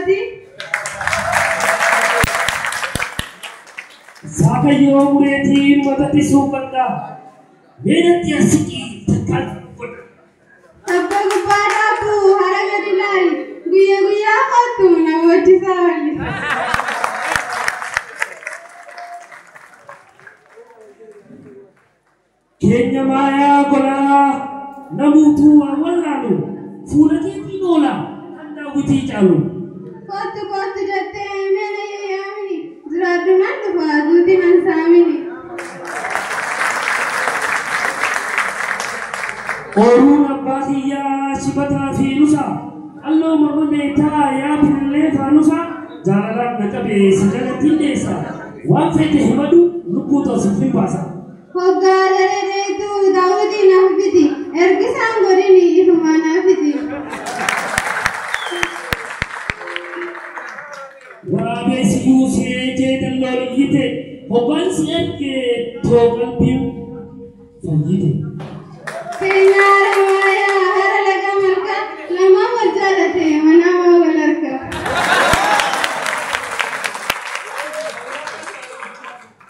Oromooti. Saaka yoo mureetii matatti suuqadha. Meenatti asiki takkaan godha. Abbaa gubbaa dhaabuu hara gadi laali. Guyyaa guyyaa kottu na boochisaa walli. Keenya maayaa golaa namuutuu wallaalu fuula keetiin oola kan daawwitii caalu. Kottu jettee meena yaamini. Jiraaddu nan dhufa duuti nan saamini. Oruun abbaa kiyyaa shibataa fi nusa alloo mormamee taa yaa billee faanusa jaalalaan na qabee sagalatti dheessa waan fete himadu lubbuu toosuuf hin baasa. Hoggaa dheereetu daawwitii naaf fiti. Ergisaan godhini ifumaa naaf fiti. Waraabessi yuusee jeedalloo iyyite hoggansi ergee too qalbiin fayyite. Keenyaa Ramaayaa hara laga malka lama wal jaalate manaa wal harka.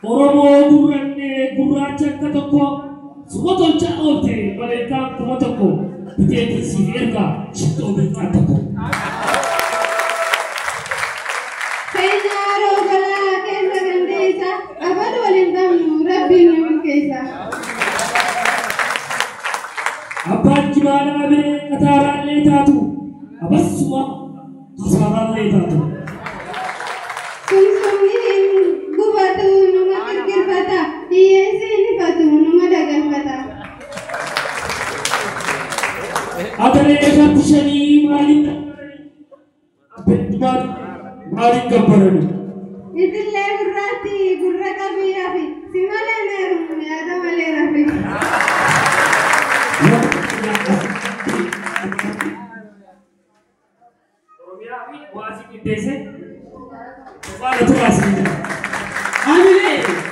Oromoo gurrannee gurraacha akka tokko suba tolchaa oolte maleekaa kuma tokko biteetiin siif erga shittoo beekaa tokko. Keenyaa Roogalaa keessa gandeessa afaan waliin qabnu rabbiin nama keessa. Abbaan jibaadhaa bee qataaraallee taatu abassuma kasaaraallee taatu. Sumsummiin gubatu nama kirkirfata hiyyeessi nifatu nama dagalfata. Adaree irratti shanii maaliin gabbarani? Itillee gurraatti gurra qabiyyaa fi si malee meeruun yaada malee rafi. Oromiyaa fi waasii qindeesse faana turaasii. Amilee.